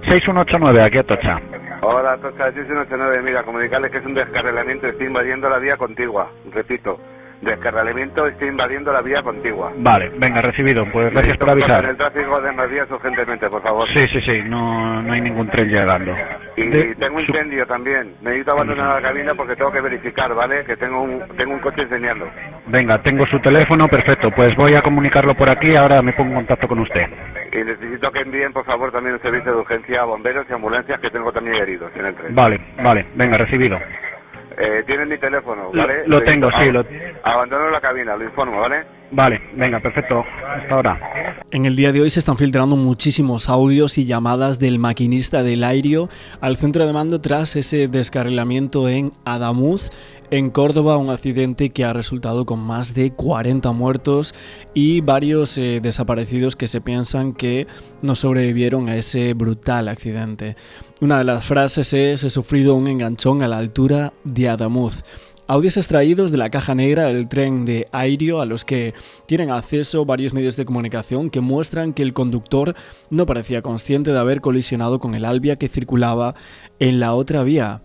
6189, aquí Atocha. Hola, Atocha, 6189. Mira, comunicarles que es un descarrilamiento, estoy invadiendo la vía contigua. Repito, descarrilamiento, estoy invadiendo la vía contigua. Vale, venga, recibido. Pues gracias por avisar. El tráfico de más vías urgentemente, por favor. Sí, no hay ningún tren llegando. Y tengo incendio también. Necesito abandonar la cabina porque tengo que verificar, ¿vale? Que tengo un coche enseñando. Venga, tengo su teléfono, perfecto. Pues voy a comunicarlo por aquí, ahora me pongo en contacto con usted. Y necesito que envíen, por favor, también un servicio de urgencia a bomberos y ambulancias, que tengo también heridos en el tren. Vale, venga, recibido. Tienen mi teléfono, ¿vale? Lo tengo, sí. Abandono la cabina, lo informo, ¿vale? Vale, venga, perfecto. Hasta ahora. En el día de hoy se están filtrando muchísimos audios y llamadas del maquinista del Airio al centro de mando tras ese descarrilamiento en Adamuz, en Córdoba, un accidente que ha resultado con más de 40 muertos y varios desaparecidos que se piensan que no sobrevivieron a ese brutal accidente. Una de las frases es: he sufrido un enganchón a la altura de Adamuz. Audios extraídos de la caja negra del tren de Airio a los que tienen acceso varios medios de comunicación que muestran que el conductor no parecía consciente de haber colisionado con el Albia que circulaba en la otra vía.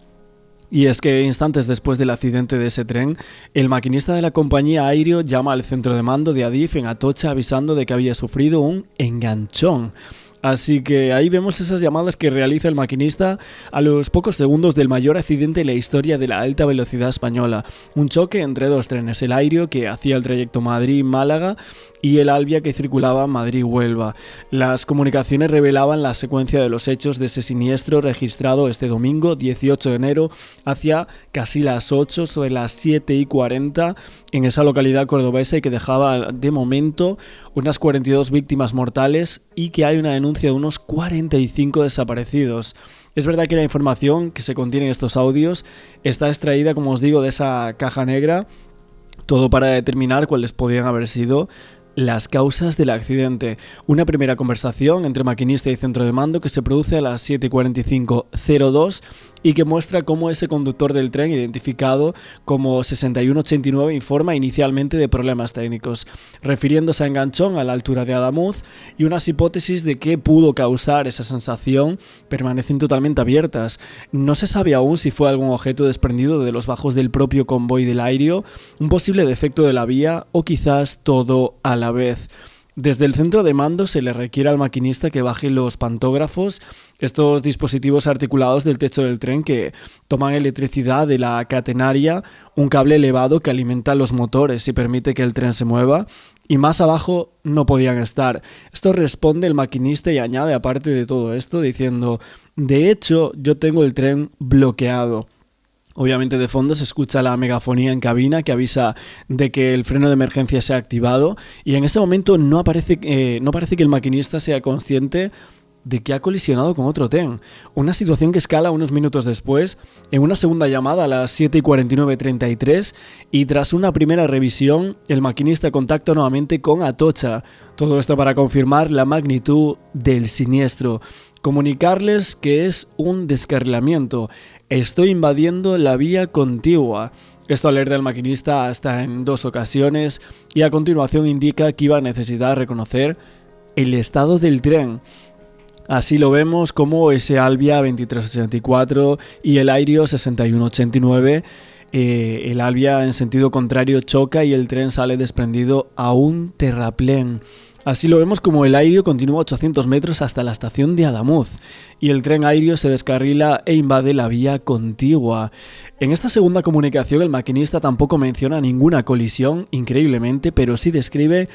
Y es que instantes después del accidente de ese tren, el maquinista de la compañía Airio llama al centro de mando de Adif en Atocha avisando de que había sufrido un enganchón. Así que ahí vemos esas llamadas que realiza el maquinista a los pocos segundos del mayor accidente en la historia de la alta velocidad española. Un choque entre dos trenes, el Airio que hacía el trayecto Madrid-Málaga y el Albia que circulaba Madrid-Huelva. Las comunicaciones revelaban la secuencia de los hechos de ese siniestro registrado este domingo 18 de enero hacia casi las 8, sobre las 7:40 en esa localidad cordobesa y que dejaba de momento unas 42 víctimas mortales y que hay una denuncia de unos 45 desaparecidos. Es verdad que la información que se contiene en estos audios está extraída, como os digo, de esa caja negra, todo para determinar cuáles podrían haber sido las causas del accidente. Una primera conversación entre maquinista y centro de mando que se produce a las 7:45:02 y que muestra cómo ese conductor del tren, identificado como 6189, informa inicialmente de problemas técnicos, refiriéndose a enganchón a la altura de Adamuz, y unas hipótesis de qué pudo causar esa sensación permanecen totalmente abiertas. No se sabe aún si fue algún objeto desprendido de los bajos del propio convoy del Airio, un posible defecto de la vía o quizás todo a la vez. Desde el centro de mando se le requiere al maquinista que baje los pantógrafos, estos dispositivos articulados del techo del tren que toman electricidad de la catenaria, un cable elevado que alimenta los motores y permite que el tren se mueva, y más abajo no podían estar. Esto responde el maquinista y añade, aparte de todo esto, diciendo: de hecho, yo tengo el tren bloqueado. Obviamente de fondo se escucha la megafonía en cabina que avisa de que el freno de emergencia se ha activado, y en ese momento no parece que el maquinista sea consciente de que ha colisionado con otro tren. Una situación que escala unos minutos después en una segunda llamada a las 7:49:33, y tras una primera revisión el maquinista contacta nuevamente con Atocha. Todo esto para confirmar la magnitud del siniestro. Comunicarles que es un descarrilamiento. Estoy invadiendo la vía contigua. Esto alerta al maquinista hasta en 2 ocasiones y a continuación indica que iba a necesitar reconocer el estado del tren. Así lo vemos como ese Albia 2384 y el Airio 6189. El Albia en sentido contrario choca y el tren sale desprendido a un terraplén. Así lo vemos como el Airio continúa 800 metros hasta la estación de Adamuz y el tren Airio se descarrila e invade la vía contigua. En esta segunda comunicación el maquinista tampoco menciona ninguna colisión, increíblemente, pero sí describe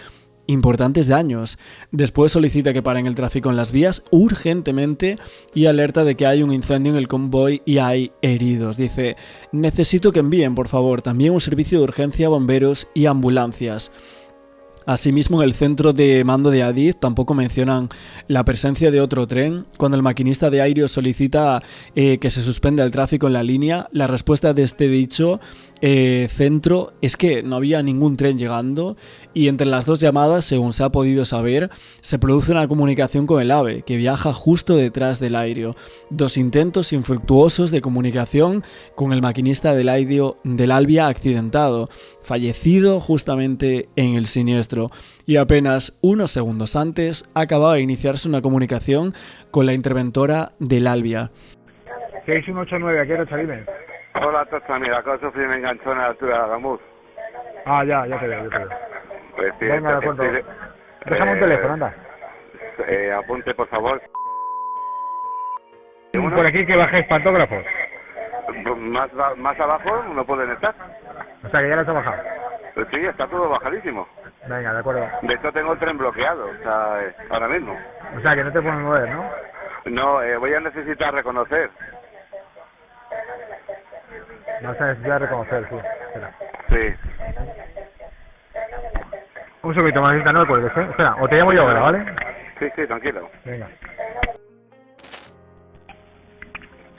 importantes daños. Después solicita que paren el tráfico en las vías urgentemente y alerta de que hay un incendio en el convoy y hay heridos. Dice: necesito que envíen, por favor, también un servicio de urgencia, bomberos y ambulancias. Asimismo, en el centro de mando de Adif tampoco mencionan la presencia de otro tren. Cuando el maquinista de Airio solicita que se suspenda el tráfico en la línea, la respuesta de este dicho centro es que no había ningún tren llegando, y entre las dos llamadas, según se ha podido saber, se produce una comunicación con el AVE, que viaja justo detrás del Airio. 2 intentos infructuosos de comunicación con el maquinista del Albia accidentado, fallecido justamente en el siniestro. siniestro y apenas unos segundos antes acababa de iniciarse una comunicación con la interventora del Albia. 6189, aquí Atocha, dime. Hola, Atocha, mira, acabo de sufrir un enganchón a la altura de Adamuz. Ah, ya te veo. Pues, sí, Venga, de acuerdo. Déjame un teléfono, anda. Apunte, por favor. Por aquí que bajes pantógrafos. Más abajo no pueden estar. O sea, que ya los ha bajado. Pues sí, está todo bajadísimo. Venga, de acuerdo. De hecho, tengo el tren bloqueado, o sea, ahora mismo. O sea, que no te puedes mover, ¿no? No, voy a necesitar reconocer. Vas a necesitar reconocer, sí. Espera. Sí. Un segundito, mamacita, no me cuelgues, ¿eh? Espera, o te llamo yo ahora, ¿vale? Sí, tranquilo. Venga.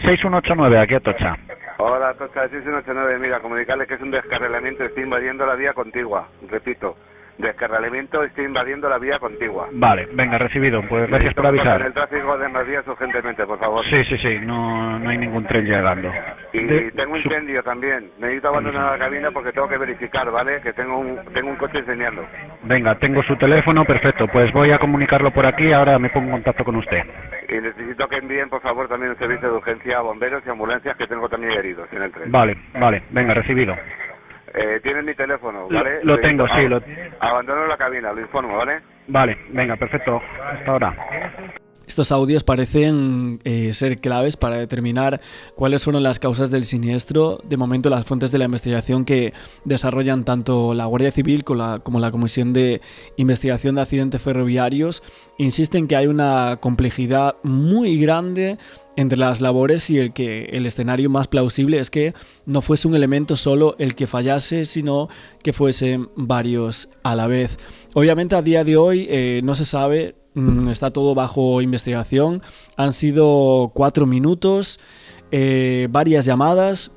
6189, aquí Atocha. Hola, Atocha, 6189, mira, comunicarles que es un descarrilamiento, estoy invadiendo la vía contigua. Repito, descarrilamiento, estoy invadiendo la vía contigua. Vale, venga, recibido. Pues gracias por avisar. El tráfico de más vías urgentemente, por favor. Sí, no hay ningún tren llegando. Y tengo incendio también. Necesito abandonar la cabina porque tengo que verificar, ¿vale? Que tengo un coche enseñando. Venga, tengo su teléfono, perfecto. Pues voy a comunicarlo por aquí, ahora me pongo en contacto con usted. Y necesito que envíen, por favor, también un servicio de urgencia a bomberos y ambulancias, que tengo también heridos en el tren. Vale, venga, recibido. Tienen mi teléfono, ¿vale? Lo tengo, sí. Abandono la cabina, lo informo, ¿vale? Vale, venga, perfecto. Hasta ahora. Estos audios parecen ser claves para determinar cuáles fueron las causas del siniestro. De momento, las fuentes de la investigación que desarrollan tanto la Guardia Civil como la Comisión de Investigación de Accidentes Ferroviarios insisten que hay una complejidad muy grande entre las labores y el escenario más plausible es que no fuese un elemento solo el que fallase, sino que fuesen varios a la vez. Obviamente, a día de hoy no se sabe. Está todo bajo investigación. Han sido 4 minutos, varias llamadas,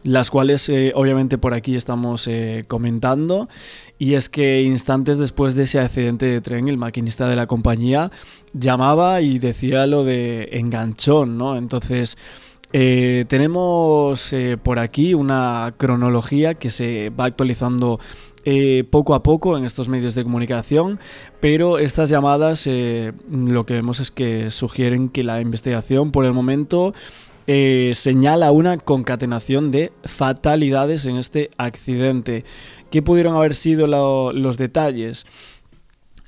las cuales obviamente por aquí estamos comentando. Y es que instantes después de ese accidente de tren, el maquinista de la compañía llamaba y decía lo de enganchón, ¿no? Entonces tenemos por aquí una cronología que se va actualizando poco a poco en estos medios de comunicación, pero estas llamadas lo que vemos es que sugieren que la investigación por el momento señala una concatenación de fatalidades en este accidente. ¿Qué pudieron haber sido los detalles?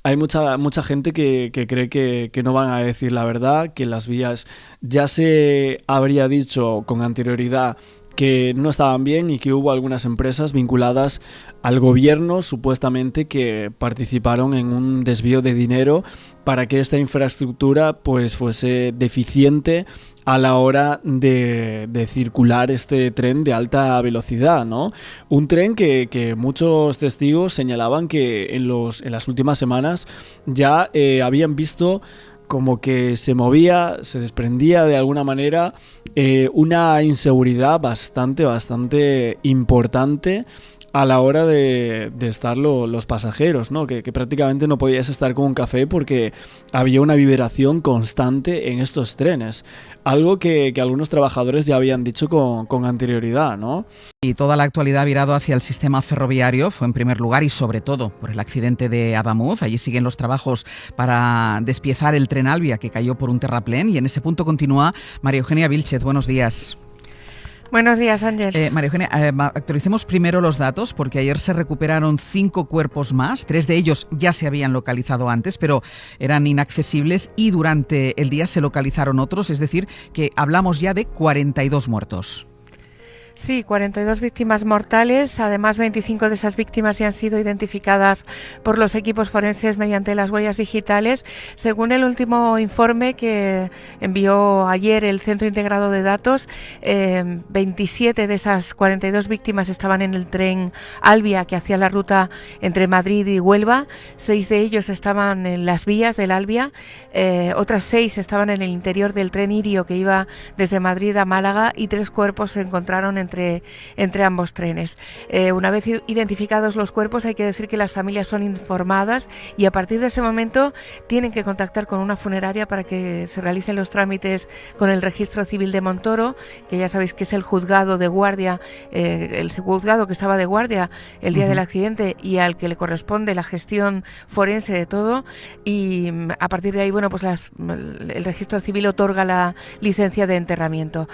Hay mucha gente que cree que no van a decir la verdad, que las vías ya se habría dicho con anterioridad que no estaban bien y que hubo algunas empresas vinculadas al gobierno supuestamente que participaron en un desvío de dinero para que esta infraestructura pues fuese deficiente a la hora de circular este tren de alta velocidad, ¿no? Un tren que muchos testigos señalaban que en las últimas semanas ya habían visto como que se movía, se desprendía de alguna manera una inseguridad bastante importante a la hora de estar los pasajeros, ¿no? Que prácticamente no podías estar con un café porque había una vibración constante en estos trenes, algo que algunos trabajadores ya habían dicho con anterioridad, ¿no? Y toda la actualidad ha virado hacia el sistema ferroviario, fue en primer lugar y sobre todo por el accidente de Adamuz. Allí siguen los trabajos para despiezar el tren Albia que cayó por un terraplén y en ese punto continúa María Eugenia Vilchez. Buenos días. Buenos días, Ángel. María Eugenia, actualicemos primero los datos porque ayer se recuperaron 5 cuerpos más, 3 de ellos ya se habían localizado antes, pero eran inaccesibles y durante el día se localizaron otros, es decir, que hablamos ya de 42 muertos. Sí, 42 víctimas mortales. Además, 25 de esas víctimas ya han sido identificadas por los equipos forenses mediante las huellas digitales. Según el último informe que envió ayer el Centro Integrado de Datos, 27 de esas 42 víctimas estaban en el tren Albia que hacía la ruta entre Madrid y Huelva. 6 de ellos estaban en las vías del Albia. Otras 6 estaban en el interior del tren Irio que iba desde Madrid a Málaga y 3 cuerpos se encontraron en entre ambos trenes. Una vez identificados los cuerpos, hay que decir que las familias son informadas y a partir de ese momento tienen que contactar con una funeraria para que se realicen los trámites con el Registro Civil de Montoro, que ya sabéis que es el juzgado de guardia, el juzgado que estaba de guardia el día del accidente y al que le corresponde la gestión forense de todo, y a partir de ahí, bueno, pues el Registro Civil otorga la licencia de enterramiento.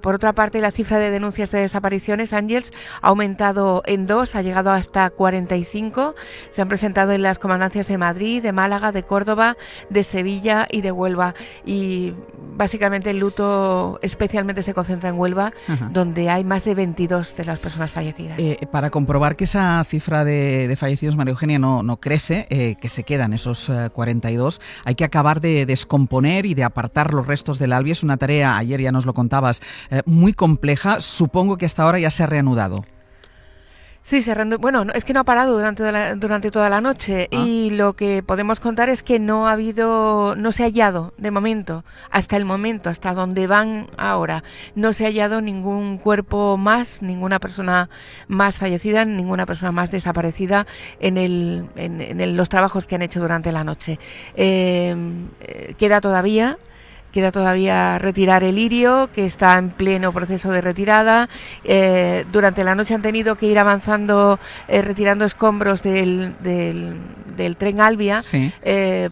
Por otra parte, la cifra de denuncias de desapariciones, Ángels, ha aumentado en 2, ha llegado hasta 45. Se han presentado en las comandancias de Madrid, de Málaga, de Córdoba, de Sevilla y de Huelva. Y básicamente el luto especialmente se concentra en Huelva, donde hay más de 22 de las personas fallecidas. Para comprobar que esa cifra de fallecidos, María Eugenia, no crece, que se quedan esos 42, hay que acabar de descomponer y de apartar los restos del Albi. Es una tarea, ayer ya nos lo contabas, muy compleja. Supongo que hasta ahora ya se ha reanudado. Sí, bueno, es que no ha parado durante toda la noche y lo que podemos contar es que no se ha hallado de momento, hasta donde van ahora, no se ha hallado ningún cuerpo más, ninguna persona más fallecida, ninguna persona más desaparecida en los trabajos que han hecho durante la noche. Queda todavía retirar el lirio, que está en pleno proceso de retirada. Durante la noche han tenido que ir avanzando, retirando escombros del tren Albia, sí.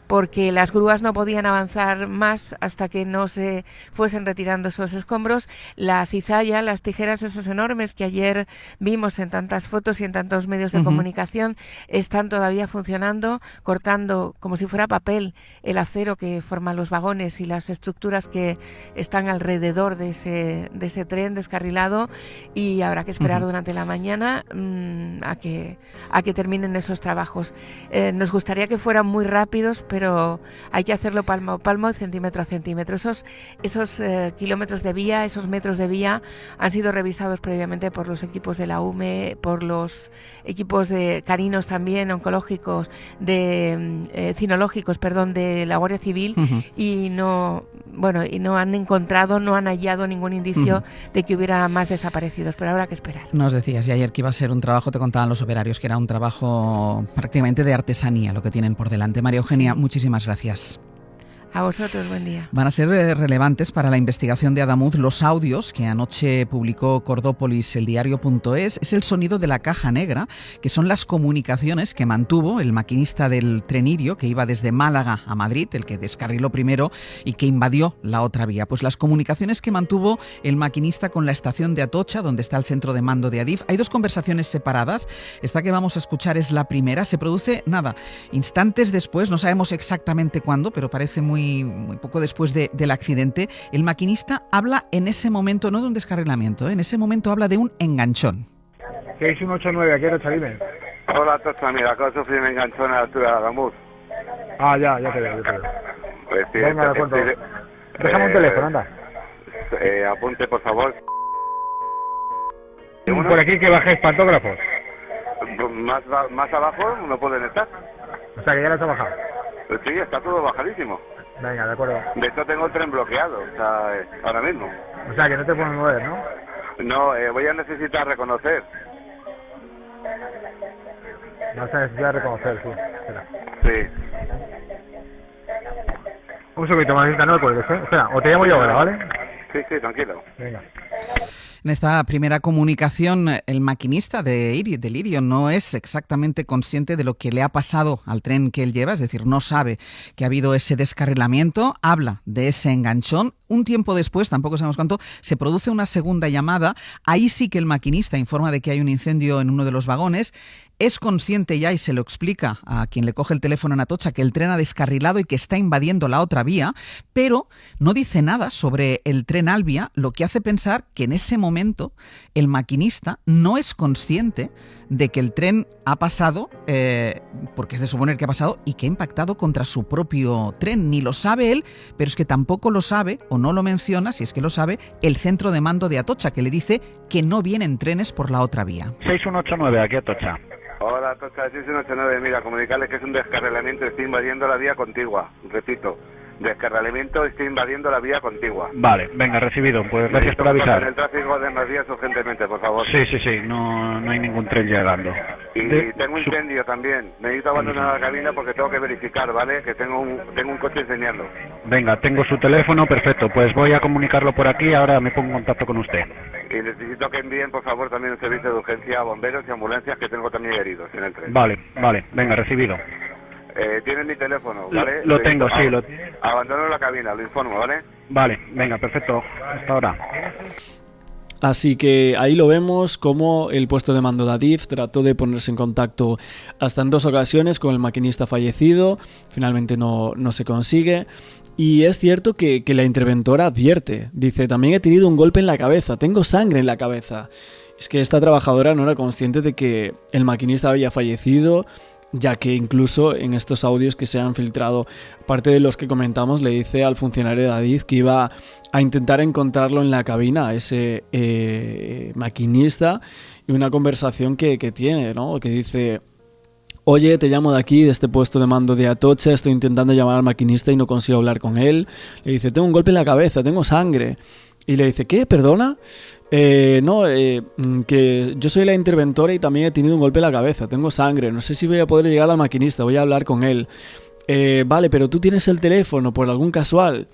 Porque las grúas no podían avanzar más hasta que no se fuesen retirando esos escombros. La cizalla, las tijeras esas enormes que ayer vimos en tantas fotos y en tantos medios de comunicación, están todavía funcionando, cortando como si fuera papel el acero que forman los vagones y las estructuras que están alrededor de ese tren descarrilado, y habrá que esperar durante la mañana a que terminen esos trabajos. Nos gustaría que fueran muy rápidos, pero hay que hacerlo palmo a palmo, centímetro a centímetro. Esos kilómetros de vía, esos metros de vía han sido revisados previamente por los equipos de la UME, por los equipos de caninos también, oncológicos, cinológicos, de la Guardia Civil, y no han hallado ningún indicio de que hubiera más desaparecidos, pero habrá que esperar. Nos decías, y ayer que iba a ser un trabajo, te contaban los operarios, que era un trabajo prácticamente de artesanía lo que tienen por delante. María Eugenia, muchísimas gracias. A vosotros, buen día. Van a ser relevantes para la investigación de Adamuz los audios que anoche publicó Cordópolis, el diario.es. Es el sonido de la caja negra, que son las comunicaciones que mantuvo el maquinista del tren Irio, que iba desde Málaga a Madrid, el que descarriló primero y que invadió la otra vía. Pues las comunicaciones que mantuvo el maquinista con la estación de Atocha, donde está el centro de mando de Adif. Hay dos conversaciones separadas. Esta que vamos a escuchar es la primera. Se produce, instantes después, no sabemos exactamente cuándo, pero parece muy poco después del accidente. El maquinista habla en ese momento, no de un descarrilamiento, en ese momento habla de un enganchón. 6189, aquí era Chalime. Hola, Tocha, mira, acabo de sufrir un enganchón a la altura de Adamuz. Ya te veo. Pues sí, venga, de acuerdo. Déjame un teléfono, anda. Apunte, por favor. Por aquí que bajéis pantógrafos. Más abajo no pueden estar. O sea, que ya los ha bajado. Sí, está todo bajadísimo. Venga, de acuerdo. De hecho tengo el tren bloqueado, ahora mismo. O sea, que no te puedes mover, ¿no? No, voy a necesitar reconocer. Vas a necesitar reconocer, sí. Espera. Sí. Un segundito, Margarita, no me cuelgues, ¿eh? Espera, o te llamo yo ahora, ¿vale? Sí, tranquilo. Venga. En esta primera comunicación, el maquinista del Irio no es exactamente consciente de lo que le ha pasado al tren que él lleva, es decir, no sabe que ha habido ese descarrilamiento, habla de ese enganchón. Un tiempo después, tampoco sabemos cuánto, se produce una segunda llamada. Ahí sí que el maquinista informa de que hay un incendio en uno de los vagones. Es consciente ya y se lo explica a quien le coge el teléfono en Atocha que el tren ha descarrilado y que está invadiendo la otra vía, pero no dice nada sobre el tren Albia, lo que hace pensar que en ese momento el maquinista no es consciente de que el tren ha pasado, porque es de suponer que ha pasado, y que ha impactado contra su propio tren. Ni lo sabe él, pero es que tampoco lo sabe, o no lo menciona, si es que lo sabe, el centro de mando de Atocha, que le dice que no vienen trenes por la otra vía. 6189, aquí Atocha. Hola, Tocha, 6189, mira, comunicarles que es un descarrilamiento, estoy invadiendo la vía contigua, repito, Descarrilamiento está invadiendo la vía contigua. Vale, venga, recibido. Pues gracias por En avisar. el tráfico de más vías urgentemente, por favor. Sí, no hay ningún tren llegando. Y tengo incendio también. Necesito abandonar la cabina porque tengo que verificar, ¿vale? Que tengo un coche enseñando. Venga, tengo su teléfono, perfecto. Pues voy a comunicarlo por aquí, ahora me pongo en contacto con usted. Y necesito que envíen, por favor, también un servicio de urgencia a bomberos y ambulancias, que tengo también heridos en el tren. Vale, venga, recibido. Tienen mi teléfono, ¿vale? Lo tengo, sí. Abandono la cabina, lo informo, ¿vale? Vale, venga, perfecto. Hasta ahora. Así que ahí lo vemos como el puesto de mando de Adif trató de ponerse en contacto hasta en 2 ocasiones con el maquinista fallecido, finalmente no se consigue. Y es cierto que la interventora advierte, dice, también he tenido un golpe en la cabeza, tengo sangre en la cabeza. Es que esta trabajadora no era consciente de que el maquinista había fallecido, ya que incluso en estos audios que se han filtrado, parte de los que comentamos, le dice al funcionario de Adif que iba a intentar encontrarlo en la cabina, a ese maquinista, y una conversación que tiene, ¿no? Que dice: oye, te llamo de aquí, de este puesto de mando de Atocha, estoy intentando llamar al maquinista y no consigo hablar con él. Le dice, tengo un golpe en la cabeza, tengo sangre. Y le dice, ¿qué? ¿Perdona? Que yo soy la interventora y también he tenido un golpe en la cabeza, tengo sangre, no sé si voy a poder llegar al maquinista, voy a hablar con él. Vale, pero tú tienes el teléfono por algún casual.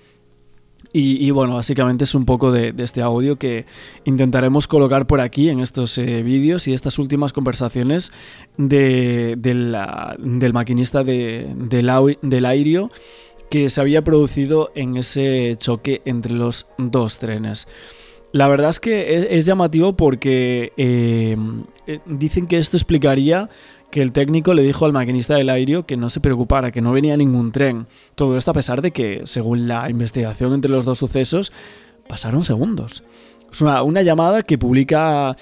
Y bueno, básicamente es un poco de este audio que intentaremos colocar por aquí en estos vídeos y estas últimas conversaciones del maquinista del Airio, que se había producido en ese choque entre los 2 trenes. La verdad es que es llamativo porque dicen que esto explicaría que el técnico le dijo al maquinista del Airio que no se preocupara, que no venía ningún tren. Todo esto a pesar de que, según la investigación entre los 2 sucesos, pasaron segundos. Es una llamada que publica,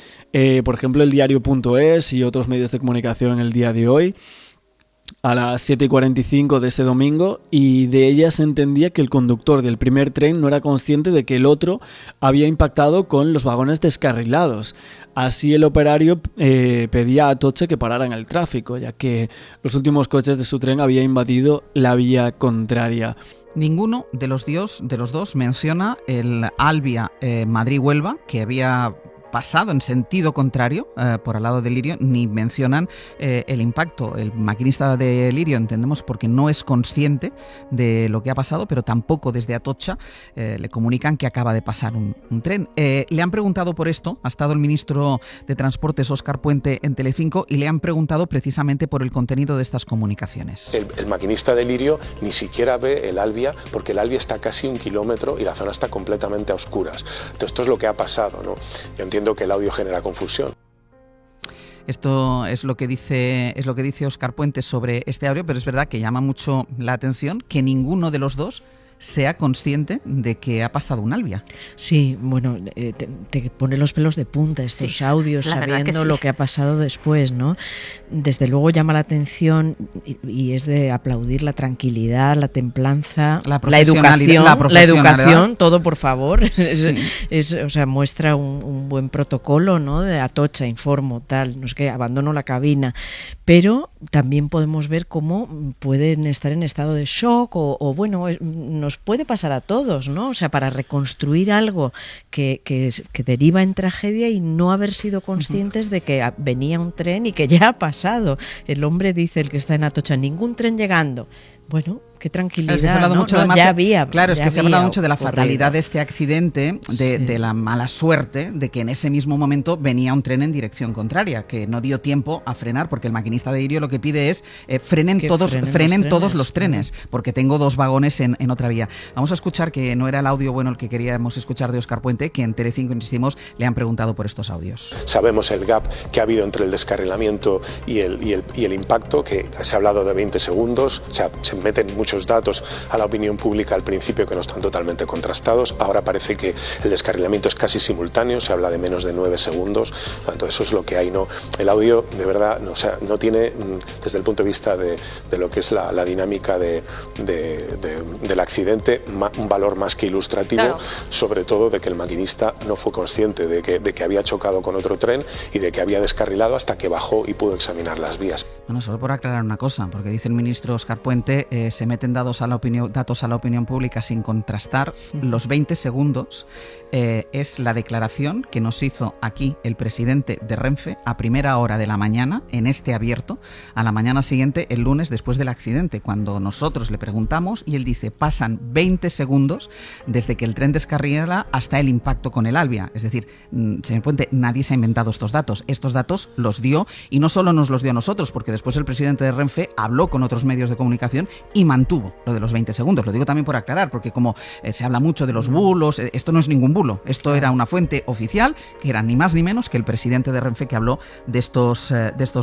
por ejemplo, el diario.es y otros medios de comunicación en el día de hoy, a las 7:45 de ese domingo, y de ella se entendía que el conductor del primer tren no era consciente de que el otro había impactado con los vagones descarrilados. Así el operario pedía a Atocha que pararan el tráfico, ya que los últimos coches de su tren habían invadido la vía contraria. Ninguno de los dos menciona el Albia Madrid-Huelva, que había pasado en sentido contrario por al lado de Lirio, ni mencionan el impacto. El maquinista de Lirio entendemos porque no es consciente de lo que ha pasado, pero tampoco desde Atocha le comunican que acaba de pasar un tren. Le han preguntado por esto, ha estado el ministro de Transportes Óscar Puente en Telecinco y le han preguntado precisamente por el contenido de estas comunicaciones. El maquinista de Lirio ni siquiera ve el Albia, porque el Albia está casi 1 kilómetro y la zona está completamente a oscuras. Entonces, esto es lo que ha pasado, ¿no? Yo entiendo que el audio genera confusión. Esto es lo que dice Óscar Puente sobre este audio, pero es verdad que llama mucho la atención que ninguno de los dos sea consciente de que ha pasado un Albia. Sí, bueno, te pone los pelos de punta estos audios, sabiendo lo que ha pasado después, ¿no? Desde luego llama la atención y es de aplaudir la tranquilidad, la templanza, la educación, todo, por favor. Sí. O sea, muestra un buen protocolo, ¿no? De Atocha, informo, tal, no es que abandono la cabina, pero también podemos ver cómo pueden estar en estado de shock o bueno, nos puede pasar a todos, ¿no? O sea, para reconstruir algo que deriva en tragedia y no haber sido conscientes de que venía un tren y que ya ha pasado. El hombre dice, el que está en Atocha, ningún tren llegando. Bueno, qué tranquilidad, es que se ha hablado mucho se ha hablado mucho de la fatalidad de este accidente, de la mala suerte de que en ese mismo momento venía un tren en dirección contraria, que no dio tiempo a frenar, porque el maquinista de Lirio lo que pide es frenen todos los trenes, porque tengo 2 vagones en otra vía. Vamos a escuchar, que no era el audio bueno el que queríamos escuchar de Óscar Puente, que en Telecinco, insistimos, le han preguntado por estos audios. Sabemos el gap que ha habido entre el descarrilamiento y el impacto, que se ha hablado de 20 segundos, o sea, se meten muchos datos a la opinión pública al principio que no están totalmente contrastados. Ahora parece que el descarrilamiento es casi simultáneo, se habla de menos de 9 segundos, tanto eso es lo que hay, ¿no? El audio de verdad no tiene, desde el punto de vista de lo que es la dinámica del accidente, un valor más que ilustrativo, claro, sobre todo de que el maquinista no fue consciente de que había chocado con otro tren y de que había descarrilado hasta que bajó y pudo examinar las vías. Bueno, solo por aclarar una cosa, porque dice el ministro Óscar Puente, se meten someten datos a la opinión pública sin contrastar, los 20 segundos es la declaración que nos hizo aquí el presidente de Renfe a primera hora de la mañana, en este abierto, a la mañana siguiente, el lunes, después del accidente, cuando nosotros le preguntamos y él dice, pasan 20 segundos desde que el tren descarrila hasta el impacto con el Albia. Es decir, señor Puente, nadie se ha inventado estos datos los dio, y no solo nos los dio a nosotros, porque después el presidente de Renfe habló con otros medios de comunicación y mantuvo lo de los 20 segundos. Lo digo también por aclarar, porque como se habla mucho de los bulos, esto no es ningún bulo, esto era una fuente oficial, que era ni más ni menos que el presidente de Renfe que habló de estos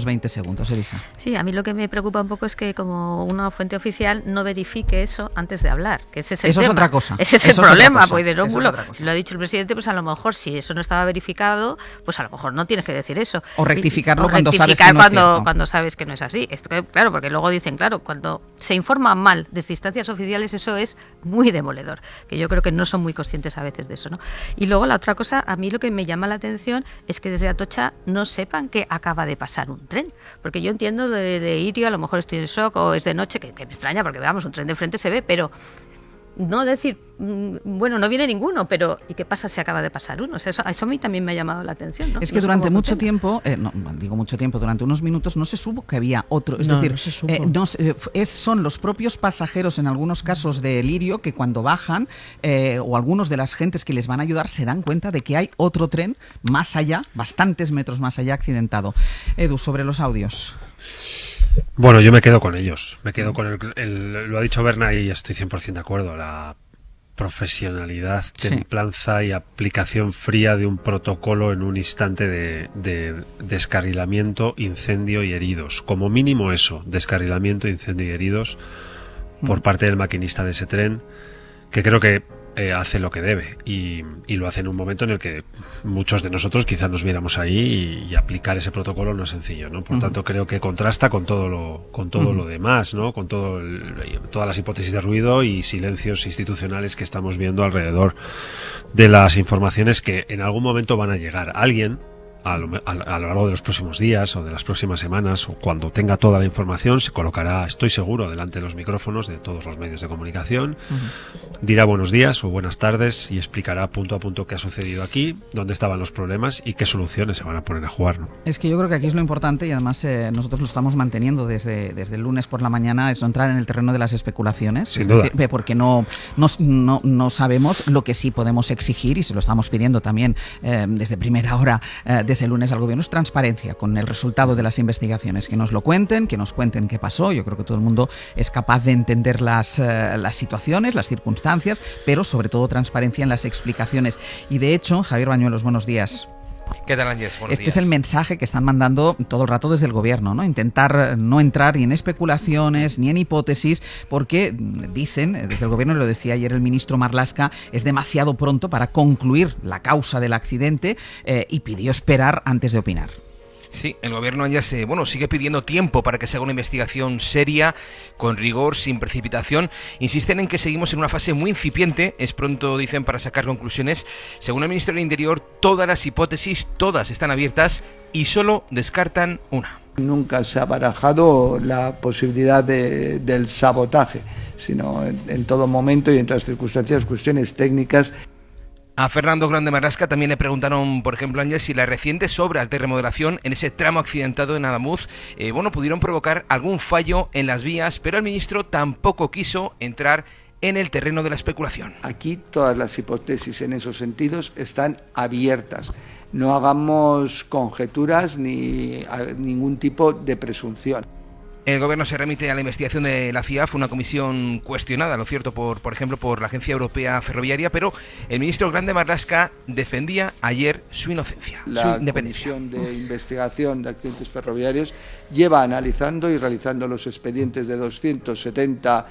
20 segundos. Elisa. Sí, a mí lo que me preocupa un poco es que como una fuente oficial no verifique eso antes de hablar, que ese es el tema. Es otra cosa. Ese es el problema, pues de no bulo. Es si lo ha dicho el presidente, pues a lo mejor si eso no estaba verificado, pues a lo mejor no tienes que decir eso. O rectificarlo cuando sabes que no es cierto. Cuando sabes que no es así. Esto que, claro, porque luego dicen, claro, cuando se informa mal desde instancias oficiales, eso es muy demoledor, que yo creo que no son muy conscientes a veces de eso, ¿no? Y luego la otra cosa, a mí lo que me llama la atención es que desde Atocha no sepan que acaba de pasar un tren, porque yo entiendo de Irio, a lo mejor estoy en shock o es de noche, que me extraña porque veamos, un tren de frente se ve, pero no decir, bueno, no viene ninguno, pero ¿y qué pasa si acaba de pasar uno? O sea, eso a mí también me ha llamado la atención, ¿no? Es que durante mucho tiempo, durante unos minutos no se supo que había otro. Es decir, son los propios pasajeros, en algunos casos de Lirio, que cuando bajan, o algunos de las gentes que les van a ayudar, se dan cuenta de que hay otro tren más allá, bastantes metros más allá, accidentado. Edu, sobre los audios. Bueno, yo me quedo con ellos. Me quedo con lo ha dicho Berna y estoy 100% de acuerdo. La profesionalidad, templanza y aplicación fría de un protocolo en un instante de descarrilamiento, incendio y heridos. Como mínimo eso, descarrilamiento, incendio y heridos por parte del maquinista de ese tren, que creo que hace lo que debe y lo hace en un momento en el que muchos de nosotros quizás nos viéramos ahí y aplicar ese protocolo no es sencillo, ¿no? Por tanto, creo que contrasta con todo lo demás, ¿no? Con todas las hipótesis de ruido y silencios institucionales que estamos viendo alrededor de las informaciones que en algún momento van a llegar. Alguien a lo largo de los próximos días o de las próximas semanas, o cuando tenga toda la información, se colocará, estoy seguro, delante de los micrófonos de todos los medios de comunicación, dirá buenos días o buenas tardes y explicará punto a punto qué ha sucedido aquí, dónde estaban los problemas y qué soluciones se van a poner a jugar, ¿no? Es que yo creo que aquí es lo importante, y además nosotros lo estamos manteniendo desde el lunes por la mañana, es no entrar en el terreno de las especulaciones. Sin duda. Decir, porque no sabemos. Lo que sí podemos exigir, y se lo estamos pidiendo también desde primera hora desde el lunes al gobierno, es transparencia con el resultado de las investigaciones, que nos lo cuenten, que nos cuenten qué pasó. Yo creo que todo el mundo es capaz de entender las situaciones, las circunstancias, pero sobre todo transparencia en las explicaciones. Y de hecho, Javier Bañuelos, buenos días. ¿Qué tal, Ángel? Buenos días. Es el mensaje que están mandando todo el rato desde el gobierno, ¿no? Intentar no entrar ni en especulaciones ni en hipótesis, porque dicen, desde el gobierno, lo decía ayer el ministro Marlaska, es demasiado pronto para concluir la causa del accidente y pidió esperar antes de opinar. Sí, el gobierno ya sigue pidiendo tiempo para que se haga una investigación seria, con rigor, sin precipitación. Insisten en que seguimos en una fase muy incipiente, es pronto, dicen, para sacar conclusiones. Según el ministro del Interior, todas las hipótesis, todas están abiertas y solo descartan una. Nunca se ha barajado la posibilidad del sabotaje, sino en todo momento y en todas circunstancias, cuestiones técnicas. A Fernando Grande Marlaska también le preguntaron, por ejemplo, Ángel, si las recientes obras de remodelación en ese tramo accidentado en Adamuz, pudieron provocar algún fallo en las vías, pero el ministro tampoco quiso entrar en el terreno de la especulación. Aquí todas las hipótesis en esos sentidos están abiertas. No hagamos conjeturas ni ningún tipo de presunción. El gobierno se remite a la investigación de la FIAF, una comisión cuestionada, lo cierto, por ejemplo, por la Agencia Europea Ferroviaria, pero el ministro Grande Marlaska defendía ayer su inocencia, su independencia. La Comisión de Investigación de Accidentes Ferroviarios lleva analizando y realizando los expedientes de 270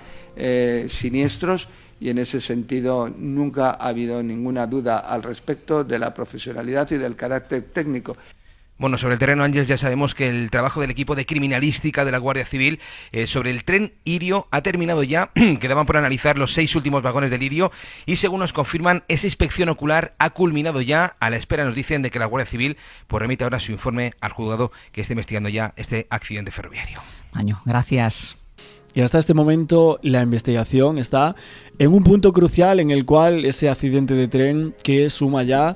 siniestros, y en ese sentido nunca ha habido ninguna duda al respecto de la profesionalidad y del carácter técnico. Bueno, sobre el terreno, Ángel, ya sabemos que el trabajo del equipo de criminalística de la Guardia Civil sobre el tren Irio ha terminado ya. Quedaban por analizar los 6 últimos vagones del Irio y, según nos confirman, esa inspección ocular ha culminado ya. A la espera, nos dicen, de que la Guardia Civil remita ahora su informe al juzgado que está investigando ya este accidente ferroviario. Gracias. Y hasta este momento la investigación está en un punto crucial en el cual ese accidente de tren, que suma ya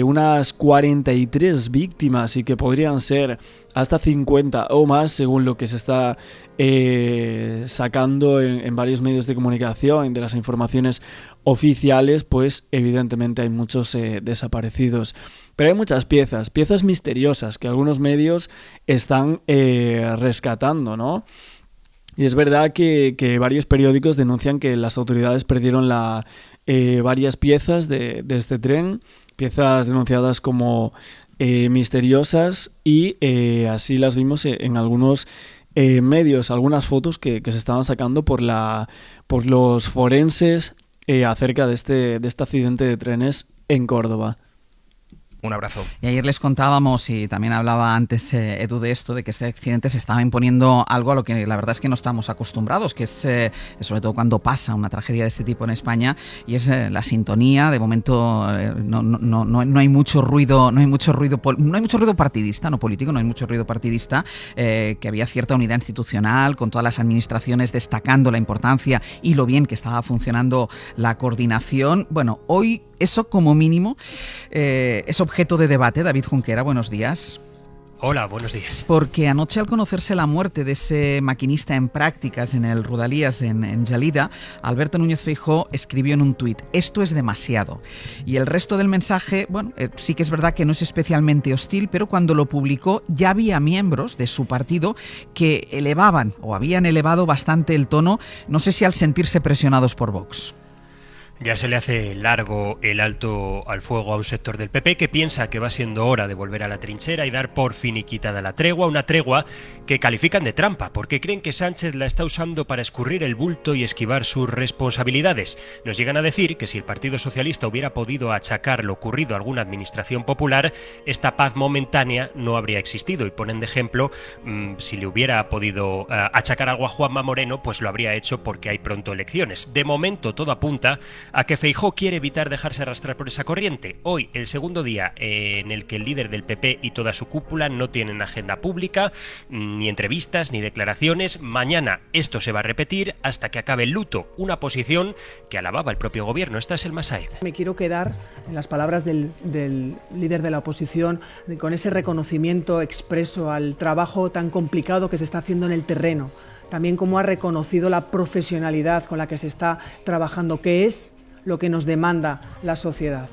unas 43 víctimas y que podrían ser hasta 50 o más según lo que se está sacando en varios medios de comunicación, de las informaciones oficiales, pues evidentemente hay muchos desaparecidos. Pero hay muchas piezas misteriosas que algunos medios están rescatando, ¿no? Y es verdad que varios periódicos denuncian que las autoridades perdieron varias piezas de este tren, piezas denunciadas como misteriosas, y así las vimos en algunos medios, algunas fotos que se estaban sacando por los forenses acerca de este accidente de trenes en Córdoba. Un abrazo. Y ayer les contábamos, y también hablaba antes Edu de esto, de que este accidente se estaba imponiendo algo a lo que la verdad es que no estamos acostumbrados, que es sobre todo cuando pasa una tragedia de este tipo en España, y es la sintonía. De momento no hay mucho ruido, no hay mucho ruido partidista, no político, no hay mucho ruido partidista, que había cierta unidad institucional con todas las administraciones destacando la importancia y lo bien que estaba funcionando la coordinación. Bueno, hoy eso como mínimo es objeto de debate. David Junquera, buenos días. Hola, buenos días. Porque anoche, al conocerse la muerte de ese maquinista en prácticas en el Rodalies en Gelida, Alberto Núñez Feijóo escribió en un tuit: esto es demasiado. Y el resto del mensaje, bueno, sí que es verdad que no es especialmente hostil, pero cuando lo publicó ya había miembros de su partido que elevaban o habían elevado bastante el tono, no sé si al sentirse presionados por Vox. Ya se le hace largo el alto al fuego a un sector del PP que piensa que va siendo hora de volver a la trinchera y dar por finiquitada la tregua, una tregua que califican de trampa, porque creen que Sánchez la está usando para escurrir el bulto y esquivar sus responsabilidades. Nos llegan a decir que si el Partido Socialista hubiera podido achacar lo ocurrido a alguna administración popular, esta paz momentánea no habría existido, y ponen de ejemplo, si le hubiera podido achacar algo a Juanma Moreno, pues lo habría hecho porque hay pronto elecciones. De momento todo apunta a que Feijóo quiere evitar dejarse arrastrar por esa corriente. Hoy, el segundo día en el que el líder del PP y toda su cúpula no tienen agenda pública, ni entrevistas, ni declaraciones. Mañana esto se va a repetir hasta que acabe el luto, una posición que alababa el propio gobierno. Esta es Elma Saed. Me quiero quedar en las palabras del líder de la oposición, con ese reconocimiento expreso al trabajo tan complicado que se está haciendo en el terreno. También cómo ha reconocido la profesionalidad con la que se está trabajando, que es lo que nos demanda la sociedad.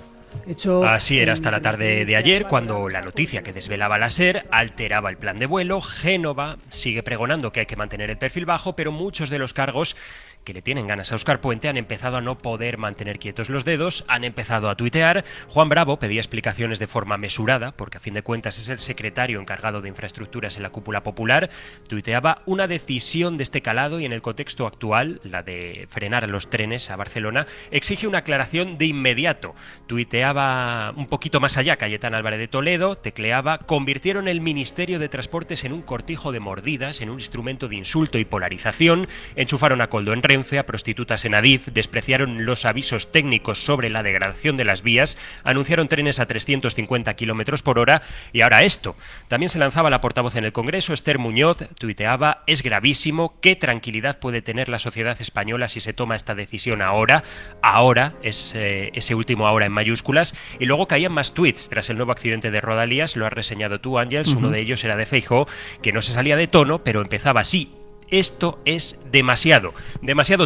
Así era hasta la tarde de ayer, cuando la noticia que desvelaba la SER alteraba el plan de vuelo. Génova sigue pregonando que hay que mantener el perfil bajo, pero muchos de los cargos que le tienen ganas a Óscar Puente han empezado a no poder mantener quietos los dedos, han empezado a tuitear. Juan Bravo pedía explicaciones de forma mesurada, porque a fin de cuentas es el secretario encargado de infraestructuras en la cúpula popular. Tuiteaba: una decisión de este calado y en el contexto actual, la de frenar a los trenes a Barcelona, exige una aclaración de inmediato. Tuiteaba un poquito más allá Cayetana Álvarez de Toledo, tecleaba: convirtieron el Ministerio de Transportes en un cortijo de mordidas, en un instrumento de insulto y polarización, enchufaron a Koldo en Renfe, a prostitutas en Adif, despreciaron los avisos técnicos sobre la degradación de las vías, anunciaron trenes a 350 km por hora y ahora esto. También se lanzaba la portavoz en el Congreso, Esther Muñoz, tuiteaba: es gravísimo, qué tranquilidad puede tener la sociedad española si se toma esta decisión ahora. Ahora es ese último ahora en mayúsculas. Y luego caían más tweets tras el nuevo accidente de Rodalies, lo has reseñado tú, Ángels. Uno de ellos era de Feijóo, que no se salía de tono, pero empezaba así: esto es demasiado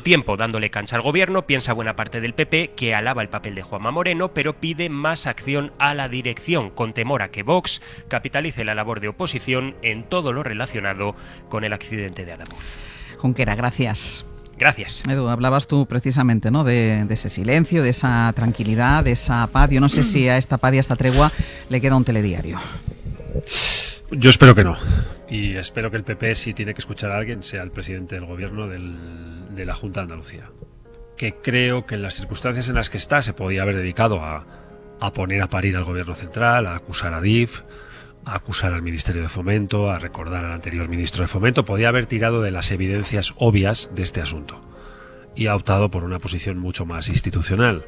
tiempo dándole cancha al gobierno. Piensa buena parte del PP, que alaba el papel de Juanma Moreno, pero pide más acción a la dirección, con temor a que Vox capitalice la labor de oposición en todo lo relacionado con el accidente de Adamuz. Junquera, gracias. Gracias. Edu, hablabas tú precisamente, ¿no?, de ese silencio, de esa tranquilidad, de esa paz. Yo no sé si a esta paz y a esta tregua le queda un telediario. Yo espero que no. Y espero que el PP, si tiene que escuchar a alguien, sea el presidente del gobierno de la Junta de Andalucía. Que creo que en las circunstancias en las que está se podía haber dedicado a poner a parir al gobierno central, a acusar a DIF, a acusar al Ministerio de Fomento, a recordar al anterior ministro de Fomento. Podía haber tirado de las evidencias obvias de este asunto y ha optado por una posición mucho más institucional.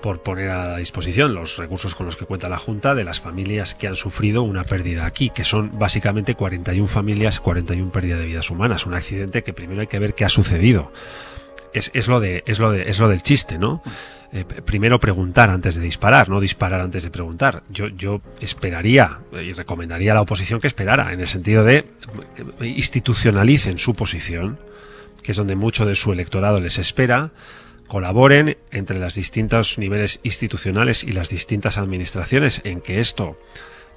por poner a disposición los recursos con los que cuenta la Junta de las familias que han sufrido una pérdida aquí, que son básicamente 41 familias, 41 pérdidas de vidas humanas. Un accidente que primero hay que ver qué ha sucedido. Es lo del chiste, ¿no? Primero preguntar antes de disparar, no disparar antes de preguntar. Yo esperaría y recomendaría a la oposición que esperara, en el sentido de que institucionalicen su posición, que es donde mucho de su electorado les espera, colaboren entre los distintos niveles institucionales y las distintas administraciones en que esto,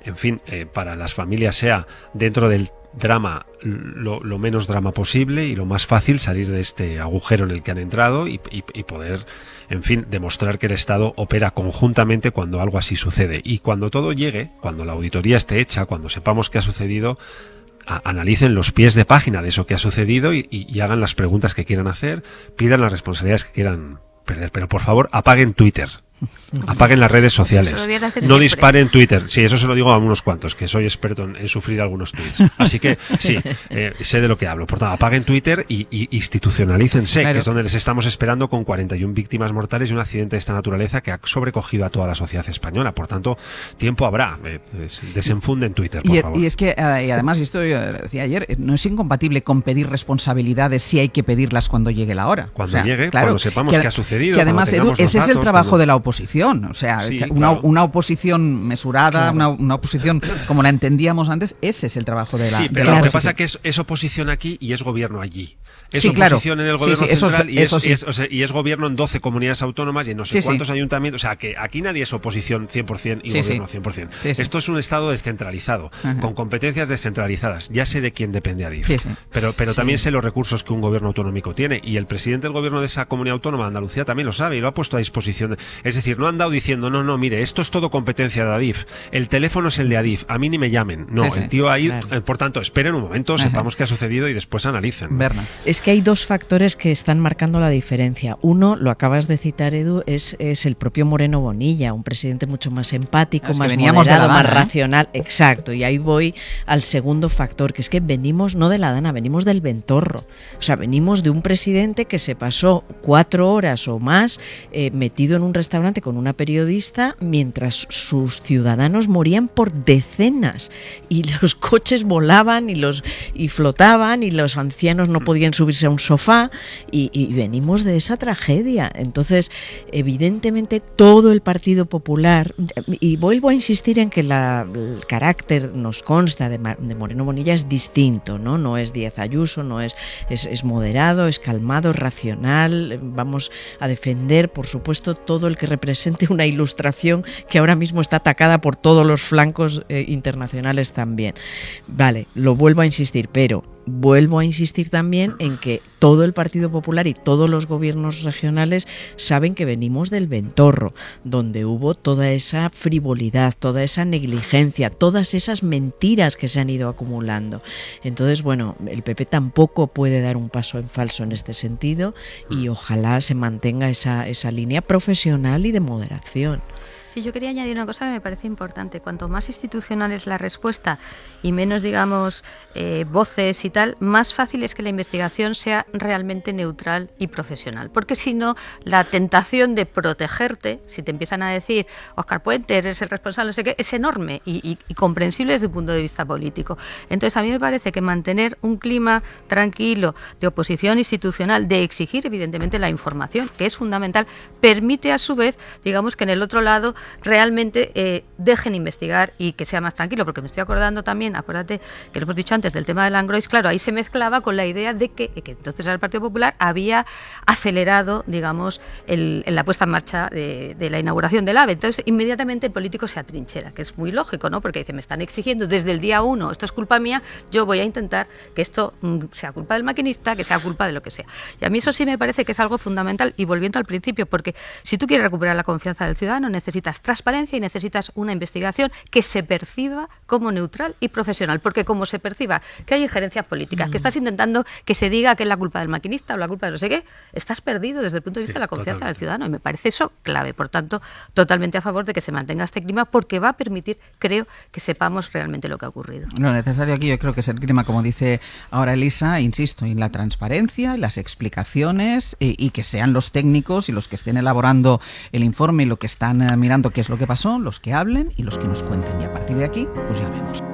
en fin, para las familias sea dentro del drama lo menos drama posible y lo más fácil salir de este agujero en el que han entrado y poder, en fin, demostrar que el Estado opera conjuntamente cuando algo así sucede. Y cuando todo llegue, cuando la auditoría esté hecha, cuando sepamos qué ha sucedido, analicen los pies de página de eso que ha sucedido y hagan las preguntas que quieran hacer, pidan las responsabilidades que quieran perder. Pero por favor, apaguen Twitter. Apaguen las redes sociales. No disparen Twitter. Sí, eso se lo digo a unos cuantos, que soy experto en sufrir algunos tweets. Así que sí, sé de lo que hablo. Por tanto, apaguen Twitter y institucionalícense, claro, que es donde les estamos esperando, con 41 víctimas mortales y un accidente de esta naturaleza que ha sobrecogido a toda la sociedad española. Por tanto, tiempo habrá. Desenfunden Twitter, por favor. Y es que, y además, y esto yo decía ayer, no es incompatible con pedir responsabilidades si hay que pedirlas cuando llegue la hora. Cuando llegue, claro, cuando sepamos qué ha sucedido. Que además, Edu, ese es el trabajo de la oposición. O sea, sí, una oposición mesurada, claro, una oposición como la entendíamos antes, ese es el trabajo de la Sí, pero lo que pasa es que es oposición aquí y es gobierno allí. Es oposición, claro, en el gobierno central y es gobierno en 12 comunidades autónomas y en no sé cuántos ayuntamientos. O sea, que aquí nadie es oposición 100% y gobierno 100%. Esto es un Estado descentralizado, con competencias descentralizadas. Ya sé de quién depende ADIF, pero también sé los recursos que un gobierno autonómico tiene, y el presidente del gobierno de esa comunidad autónoma, Andalucía, también lo sabe y lo ha puesto a disposición. Es decir, no han dado diciendo, no, mire, esto es todo competencia de ADIF, el teléfono es el de ADIF, a mí ni me llamen. No, el tío ahí, claro. Por tanto, esperen un momento, sepamos qué ha sucedido y después analicen. Berna. Es que hay dos factores que están marcando la diferencia. Uno, lo acabas de citar, Edu, es el propio Moreno Bonilla, un presidente mucho más empático, más moderado, más racional. Exacto, y ahí voy al segundo factor, que es que venimos no de la Dana, venimos del Ventorro. O sea, venimos de un presidente que se pasó 4 horas o más metido en un restaurante con una periodista mientras sus ciudadanos morían por decenas y los coches volaban y flotaban y los ancianos no podían subirse a un sofá y venimos de esa tragedia. Entonces, evidentemente todo el Partido Popular, y vuelvo a insistir en que el carácter nos consta de Moreno Bonilla es distinto, no es Díaz Ayuso, no es moderado, es calmado, es racional. Vamos a defender, por supuesto, todo el que represente una ilustración que ahora mismo está atacada por todos los flancos internacionales también. Vale, lo vuelvo a insistir, pero vuelvo a insistir también en que todo el Partido Popular y todos los gobiernos regionales saben que venimos del Ventorro, donde hubo toda esa frivolidad, toda esa negligencia, todas esas mentiras que se han ido acumulando. Entonces, bueno, el PP tampoco puede dar un paso en falso en este sentido y ojalá se mantenga esa línea profesional y de moderación. Sí, yo quería añadir una cosa que me parece importante. Cuanto más institucional es la respuesta y menos, digamos, voces y tal, más fácil es que la investigación sea realmente neutral y profesional. Porque si no, la tentación de protegerte, si te empiezan a decir Óscar Puente, eres el responsable, no sé qué, es enorme y comprensible desde un punto de vista político. Entonces, a mí me parece que mantener un clima tranquilo de oposición institucional, de exigir, evidentemente, la información, que es fundamental, permite a su vez, digamos, que en el otro lado realmente dejen investigar y que sea más tranquilo, porque me estoy acordando también, acuérdate que lo hemos dicho antes del tema de Langrois, claro, ahí se mezclaba con la idea de que entonces el Partido Popular había acelerado, digamos, la puesta en marcha de la inauguración del AVE. Entonces, inmediatamente el político se atrinchera, que es muy lógico, ¿no? Porque dice, me están exigiendo desde el día 1, esto es culpa mía, yo voy a intentar que esto sea culpa del maquinista, que sea culpa de lo que sea. Y a mí eso sí me parece que es algo fundamental, y volviendo al principio, porque si tú quieres recuperar la confianza del ciudadano, necesitas necesitas transparencia y necesitas una investigación que se perciba como neutral y profesional, porque como se perciba que hay injerencias políticas, que estás intentando que se diga que es la culpa del maquinista o la culpa de no sé qué, estás perdido desde el punto de vista de la confianza del ciudadano, y me parece eso clave. Por tanto, totalmente a favor de que se mantenga este clima, porque va a permitir, creo, que sepamos realmente lo que ha ocurrido. Lo necesario aquí yo creo que es el clima, como dice ahora Elisa, insisto, en la transparencia, en las explicaciones, y que sean los técnicos y los que estén elaborando el informe y lo que están mirando qué es lo que pasó, los que hablen y los que nos cuenten. Y a partir de aquí, pues ya vemos.